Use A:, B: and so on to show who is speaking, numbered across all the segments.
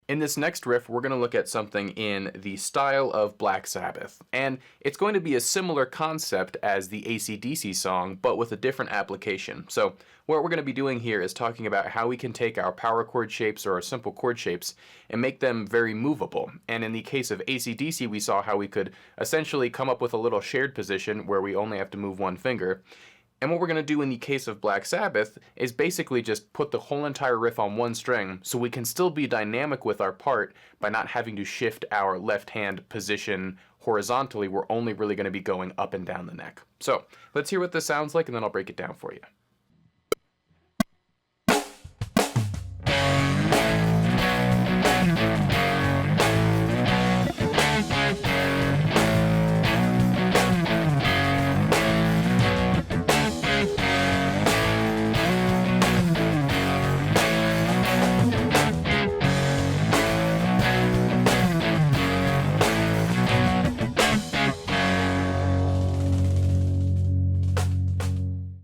A: In this next riff, we're going to look at something in the style of Black Sabbath, and it's going to be a similar concept as the AC/DC song, but with a different application. So what we're going to be doing here is talking about how we can take our power chord shapes or our simple chord shapes and make them very movable. And in the case of AC/DC, we saw how we could essentially come up with a little shared position where we only have to move one finger. And what we're going to do in the case of Black Sabbath is basically just put the whole entire riff on one string so we can still be dynamic with our part by not having to shift our left hand position horizontally. We're only really going to be going up and down the neck. So let's hear what this sounds like and then I'll break it down for you.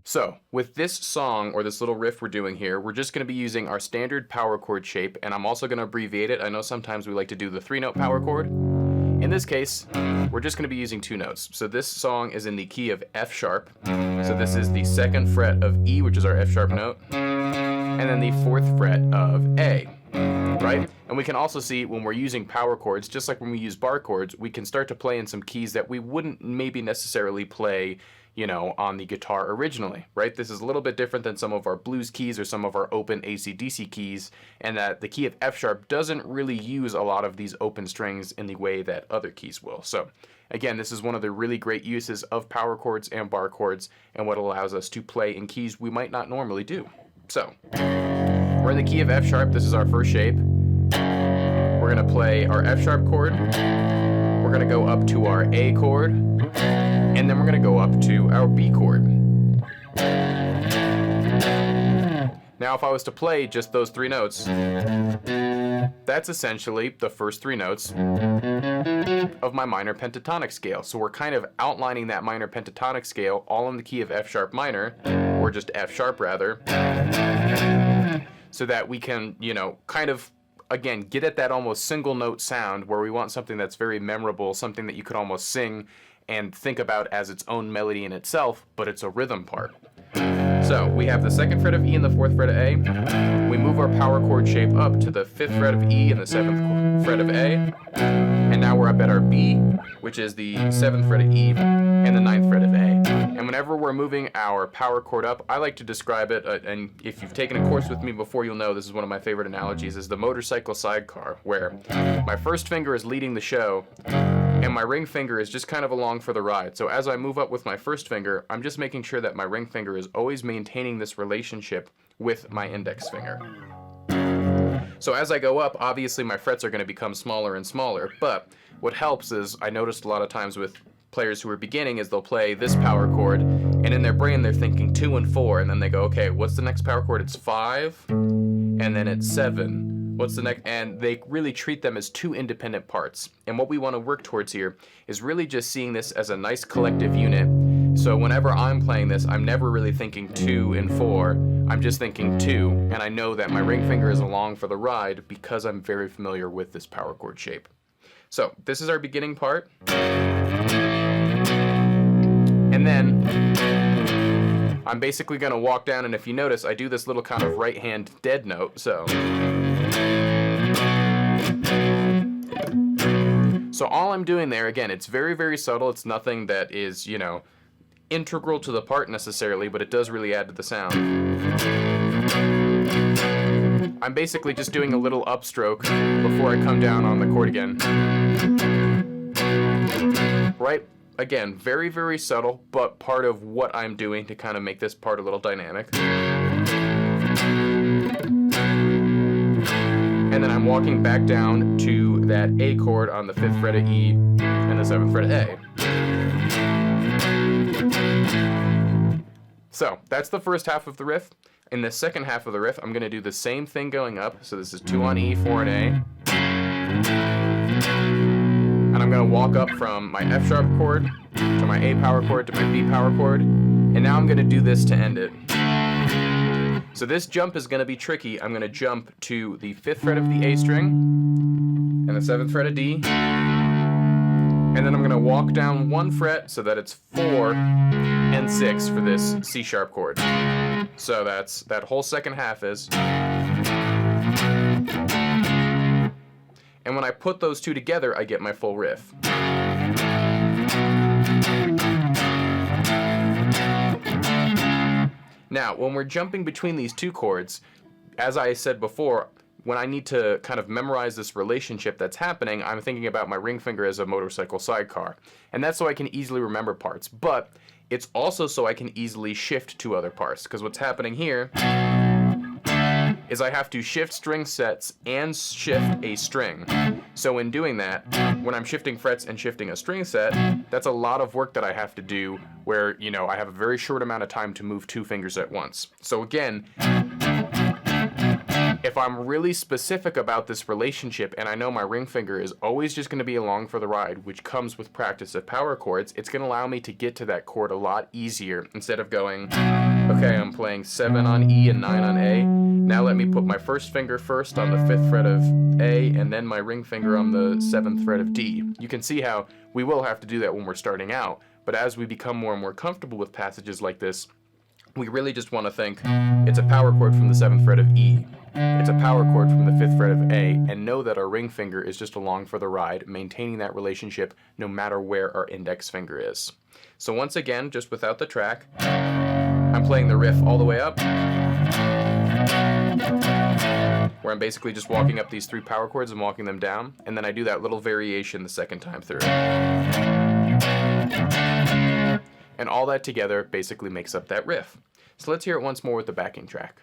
A: So with this song, or this little riff we're doing here, we're just going to be using our standard power chord shape, and I'm also going to abbreviate it. I know sometimes we like to do the 3-note power chord. In this case, we're just going to be using 2 notes. So this song is in the key of F sharp. So this is the 2nd fret of E, which is our F sharp note, and then the 4th fret of A, right? And we can also see when we're using power chords, just like when we use bar chords, we can start to play in some keys that we wouldn't maybe necessarily play, you know, on the guitar originally, right? This is a little bit different than some of our blues keys or some of our open AC/DC keys, and that the key of F sharp doesn't really use a lot of these open strings in the way that other keys will. So again, this is one of the really great uses of power chords and bar chords, and what allows us to play in keys we might not normally do. So we're in the key of F sharp. This is our first shape. We're gonna play our F sharp chord. We're gonna go up to our A chord, and then we're going to go up to our B chord. Now if I was to play just those 3 notes, that's essentially the first 3 notes of my minor pentatonic scale. So we're kind of outlining that minor pentatonic scale all in the key of F sharp minor, or just F sharp rather, so that we can, you know, kind of again get at that almost single note sound where we want something that's very memorable, something that you could almost sing and think about as its own melody in itself, but it's a rhythm part. So we have the 2nd fret of E and the 4th fret of A. We move our power chord shape up to the 5th fret of E and the 7th fret of A. And now we're up at our B, which is the 7th fret of E and the 9th fret of A. And whenever we're moving our power chord up, I like to describe it, and if you've taken a course with me before, you'll know this is one of my favorite analogies, is the motorcycle sidecar, where my first finger is leading the show, and my ring finger is just kind of along for the ride. So as I move up with my first finger, I'm just making sure that my ring finger is always maintaining this relationship with my index finger. So as I go up, obviously my frets are going to become smaller and smaller, but what helps is, I noticed a lot of times with players who are beginning, is they'll play this power chord, and in their brain they're thinking 2 and 4, and then they go, okay, what's the next power chord? It's 5, and then it's 7. What's the next? And they really treat them as 2 independent parts. And what we want to work towards here is really just seeing this as a nice collective unit. So whenever I'm playing this, I'm never really thinking 2 and 4. I'm just thinking 2, and I know that my ring finger is along for the ride because I'm very familiar with this power chord shape. So this is our beginning part. And then I'm basically going to walk down, and if you notice, I do this little kind of right hand dead note. So all I'm doing there, again, it's very, very subtle. It's nothing that is, you know, integral to the part necessarily, but it does really add to the sound. I'm basically just doing a little upstroke before I come down on the chord again. Right? Again, very, very subtle, but part of what I'm doing to kind of make this part a little dynamic. And then I'm walking back down to that A chord on the 5th fret of E and the 7th fret of A. So that's the first half of the riff. In the second half of the riff, I'm going to do the same thing going up. So this is 2 on E, 4 on A. And I'm going to walk up from my F sharp chord to my A power chord to my B power chord. And now I'm going to do this to end it. So this jump is going to be tricky. I'm going to jump to the 5th fret of the A string and the 7th fret of D. And then I'm going to walk down 1 fret so that it's 4 and 6 for this C sharp chord. So that's that whole second half is. And when I put those two together, I get my full riff. Now, when we're jumping between these two chords, as I said before, when I need to kind of memorize this relationship that's happening, I'm thinking about my ring finger as a motorcycle sidecar. And that's so I can easily remember parts. But it's also so I can easily shift to other parts. Because what's happening here is I have to shift string sets and shift a string. So in doing that, when I'm shifting frets and shifting a string set, that's a lot of work that I have to do where, you know, I have a very short amount of time to move 2 fingers at once. So again, if I'm really specific about this relationship and I know my ring finger is always just going to be along for the ride, which comes with practice of power chords, it's going to allow me to get to that chord a lot easier instead of going, okay, I'm playing 7 on E and 9 on A. Now let me put my first finger first on the 5th fret of A and then my ring finger on the 7th fret of D. You can see how we will have to do that when we're starting out, but as we become more and more comfortable with passages like this, we really just want to think it's a power chord from the 7th fret of E. It's a power chord from the 5th fret of A, and know that our ring finger is just along for the ride, maintaining that relationship no matter where our index finger is. So once again, just without the track, I'm playing the riff all the way up, where I'm basically just walking up these 3 power chords and walking them down, and then I do that little variation the second time through. And all that together basically makes up that riff. So let's hear it once more with the backing track.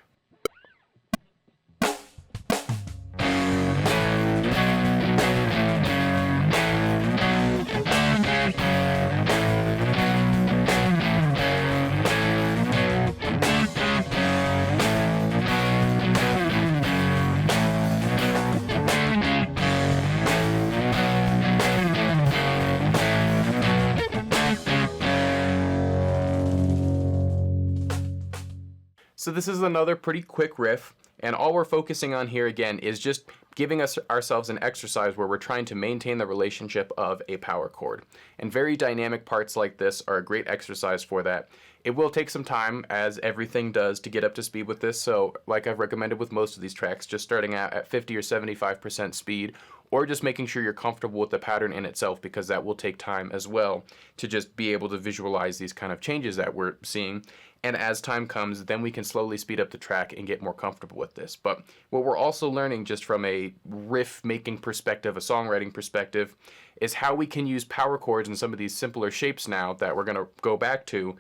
A: So this is another pretty quick riff, and all we're focusing on here again is just giving ourselves an exercise where we're trying to maintain the relationship of a power chord. And very dynamic parts like this are a great exercise for that. It will take some time, as everything does, to get up to speed with this, so like I've recommended with most of these tracks, just starting out at 50 or 75% speed, or just making sure you're comfortable with the pattern in itself, because that will take time as well to just be able to visualize these kind of changes that we're seeing. And as time comes, then we can slowly speed up the track and get more comfortable with this. But what we're also learning just from a riff-making perspective, a songwriting perspective, is how we can use power chords and some of these simpler shapes now that we're going to go back to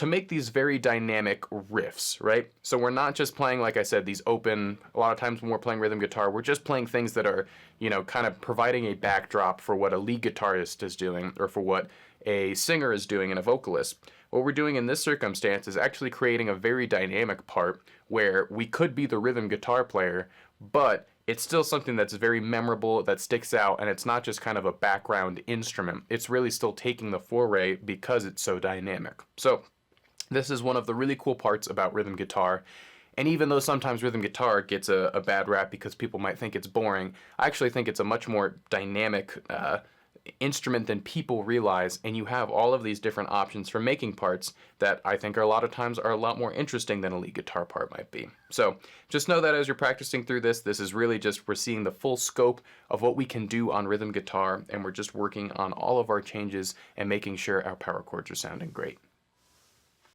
A: make these very dynamic riffs, right? So we're not just playing, like I said, these open, a lot of times when we're playing rhythm guitar, we're just playing things that are, you know, kind of providing a backdrop for what a lead guitarist is doing or for what a singer is doing and a vocalist. What we're doing in this circumstance is actually creating a very dynamic part where we could be the rhythm guitar player, but it's still something that's very memorable, that sticks out, and it's not just kind of a background instrument. It's really still taking the foray because it's so dynamic. So this is one of the really cool parts about rhythm guitar. And even though sometimes rhythm guitar gets a bad rap because people might think it's boring, I actually think it's a much more dynamic instrument than people realize, and you have all of these different options for making parts that I think are a lot of times are a lot more interesting than a lead guitar part might be. So just know that as you're practicing through this, this is really just, we're seeing the full scope of what we can do on rhythm guitar, and we're just working on all of our changes and making sure our power chords are sounding great.